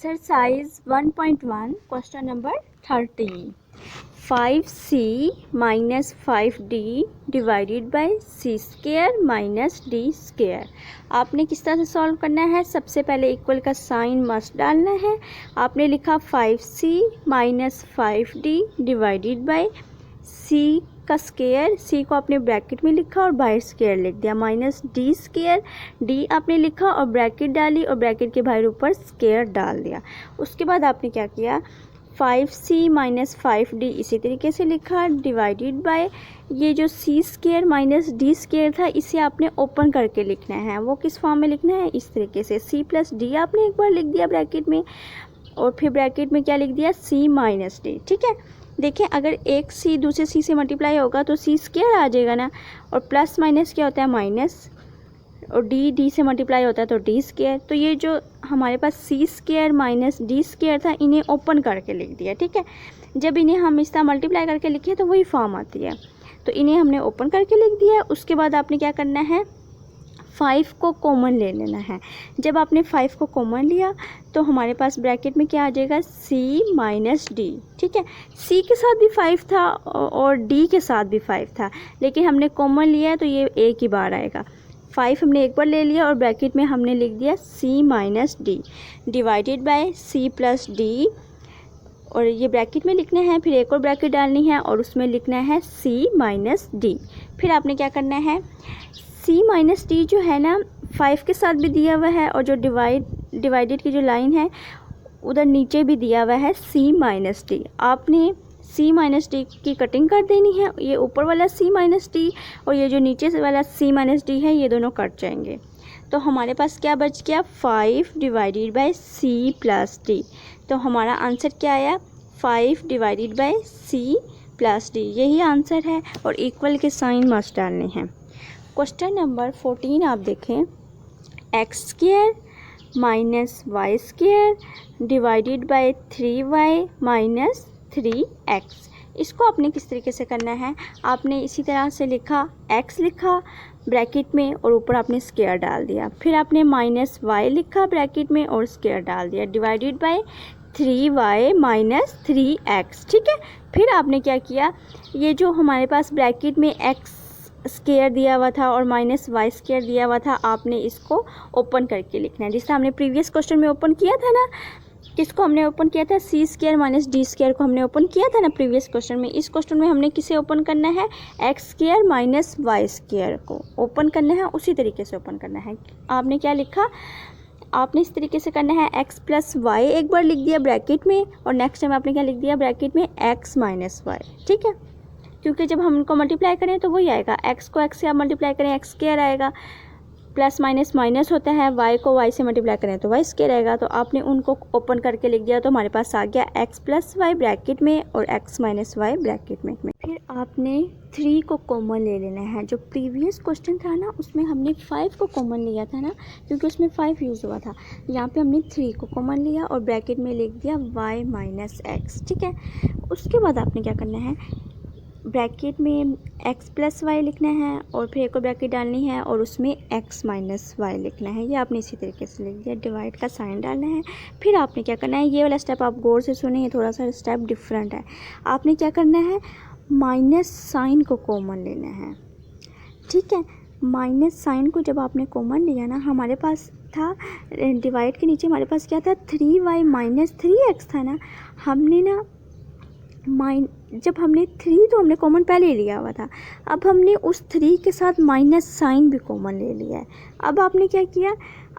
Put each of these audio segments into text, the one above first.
Exercise 1.1 question number 30 5c minus 5d divided by c square minus d square। आपने किस तरह से solve करना है? सबसे पहले इक्वल का साइन मस्ट डालना है। आपने लिखा 5c minus 5d divided by c का स्केयर, c को आपने ब्रैकेट में लिखा और बाहर स्केयर लिख दिया, माइनस डी स्केयर, d आपने लिखा और ब्रैकेट डाली और ब्रैकेट के बाहर ऊपर स्केयर डाल दिया। उसके बाद आपने क्या किया, 5c माइनस 5d इसी तरीके से लिखा डिवाइडेड बाय ये जो c square minus d square था इसे आपने ओपन करके लिखना है। वो किस फॉर्म में लिखना है? इस तरीके से c प्लस d आपने एक बार लिख दिया ब्रैकेट में और फिर ब्रैकेट में क्या लिख दिया, c माइनस d। ठीक है, देखें अगर एक c दूसरे c से मल्टीप्लाई होगा तो c स्केयर आ जाएगा ना, और प्लस माइनस क्या होता है, माइनस, और d से मल्टीप्लाई होता है तो d स्केयर। तो ये जो हमारे पास c square minus d square था इन्हें ओपन करके लिख दिया। ठीक है, जब इन्हें हम इस तरह मल्टीप्लाई करके लिखे तो वही फॉर्म आती है, तो इन्हें हमने ओपन करके लिख दिया। उसके बाद आपने क्या करना है, 5 को कॉमन ले लेना है। जब आपने 5 को कॉमन लिया तो हमारे पास ब्रैकेट में क्या आ जाएगा, c माइनस डी। ठीक है, c के साथ भी 5 था और d के साथ भी 5 था, लेकिन हमने कॉमन लिया है तो ये एक ही बार आएगा। 5 हमने एक बार ले लिया और ब्रैकेट में हमने लिख दिया c minus D divided by c plus D, और ये ब्रैकेट में लिखना है, फिर एक और ब्रैकेट डालनी है और उसमें लिखना है c माइनस डी। फिर आपने क्या करना है, c माइनस डी जो है ना 5 के साथ भी दिया हुआ है और जो डिवाइडेड की जो लाइन है उधर नीचे भी दिया हुआ है c माइनस डी। आपने c माइनस डी की कटिंग कर देनी है, ये ऊपर वाला c माइनस डी और ये जो नीचे से वाला c माइनस डी है ये दोनों कट जाएंगे। तो हमारे पास क्या बच गया, 5 divided by c plus D. तो हमारा आंसर क्या आया, 5 divided by c plus D, यही आंसर है और इक्वल के साइन मस्ट डालने हैं। क्वेश्चन नंबर 14 आप देखें, x square minus y square divided by 3y minus 3x। इसको आपने किस तरीके से करना है, आपने इसी तरह से लिखा, x लिखा ब्रैकेट में और ऊपर आपने स्क्वायर डाल दिया, फिर आपने माइनस y लिखा ब्रैकेट में और स्क्वायर डाल दिया divided by 3y minus 3x। ठीक है, फिर आपने क्या किया, ये जो हमारे पास ब्रैकेट में x स्केयर दिया हुआ था और माइनस वाई स्केयर दिया हुआ था, आपने इसको ओपन करके लिखना है, जिससे हमने प्रीवियस क्वेश्चन में ओपन किया था ना। किसको हमने ओपन किया था, c square minus D square को हमने ओपन किया था ना प्रीवियस क्वेश्चन में। इस क्वेश्चन में हमने किसे ओपन करना है, x square minus y square को ओपन करना है, उसी तरीके से ओपन करना है। आपने क्या लिखा, आपने इस तरीके से करना है, x प्लस वाई एक बार लिख दिया ब्रैकेट में और नेक्स्ट टाइम आपने क्या लिख दिया ब्रैकेट में, x माइनस वाई। ठीक है, क्योंकि जब हम इनको मल्टीप्लाई करें तो वही आएगा, x को x से आप मल्टीप्लाई करें x स्क्वायर आएगा, प्लस माइनस माइनस होता है, y को y से मल्टीप्लाई करें तो y स्क्वायर आएगा। तो आपने उनको ओपन करके लिख दिया तो हमारे पास आ गया x प्लस वाई ब्रैकेट में और x माइनस वाई ब्रैकेट में। फिर आपने 3 को कॉमन ले लेना है। जो प्रीवियस क्वेश्चन था ना उसमें हमने 5 को कॉमन लिया था ना, क्योंकि उसमें 5 यूज़ हुआ था। यहाँ पे हमने 3 को कॉमन लिया और ब्रैकेट में लिख दिया y माइनस x। ठीक है, उसके बाद आपने क्या करना है, ब्रैकेट में x प्लस वाई लिखना है और फिर एक और ब्रैकेट डालनी है और उसमें x माइनस वाई लिखना है। ये आपने इसी तरीके से लिख दिया, डिवाइड का साइन डालना है। फिर आपने क्या करना है, ये वाला स्टेप आप गौर से सुने, ये थोड़ा सा स्टेप डिफरेंट है। आपने क्या करना है, माइनस साइन को कॉमन लेना है। ठीक है, माइनस साइन को जब आपने कॉमन लिया ना, हमारे पास था डिवाइड के नीचे हमारे पास क्या था, 3y माइनस 3x था ना। हमने ना जब हमने 3 तो हमने कॉमन पहले ही लिया हुआ था, अब हमने उस 3 के साथ माइनस साइन भी कॉमन ले लिया है। अब आपने क्या किया,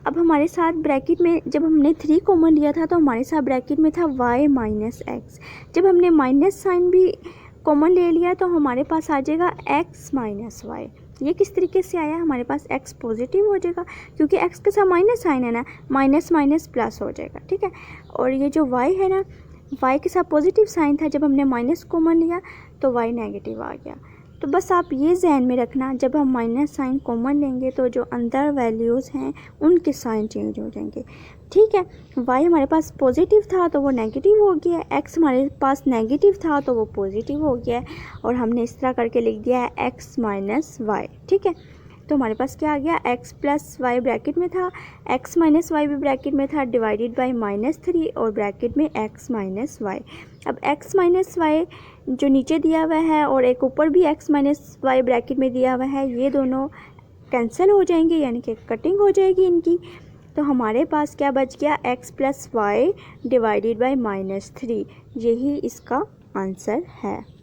अब हमारे साथ ब्रैकेट में जब हमने 3 कॉमन लिया था तो हमारे साथ ब्रैकेट में था y माइनस x। जब हमने माइनस साइन भी कॉमन ले लिया तो हमारे पास आ जाएगा x माइनस y। ये किस तरीके से आया, हमारे पास x पॉजिटिव हो जाएगा क्योंकि x के साथ माइनस साइन है ना, माइनस माइनस प्लस हो जाएगा। ठीक है, और ये जो y है ना, y के साथ पॉजिटिव साइन था, जब हमने माइनस कॉमन लिया तो y नेगेटिव आ गया। तो बस आप ये ध्यान में रखना, जब हम माइनस साइन कॉमन लेंगे तो जो अंदर वैल्यूज़ हैं उनके साइन चेंज हो जाएंगे। ठीक है, y हमारे पास पॉजिटिव था तो वो नेगेटिव हो गया, x हमारे पास नेगेटिव था तो वो पॉजिटिव हो गया और हमने इस तरह करके लिख दिया है x माइनस वाई। ठीक है, तो हमारे पास क्या आ गया, x प्लस वाई ब्रैकेट में था, x माइनस वाई भी ब्रैकेट में था, डिवाइडेड बाई -3 और ब्रैकेट में x माइनस वाई। अब x माइनस वाई जो नीचे दिया हुआ है और एक ऊपर भी x माइनस वाई ब्रैकेट में दिया हुआ है, ये दोनों कैंसिल हो जाएंगे, यानी कि कटिंग हो जाएगी इनकी। तो हमारे पास क्या बच गया, x plus y divided by -3, यही इसका आंसर है।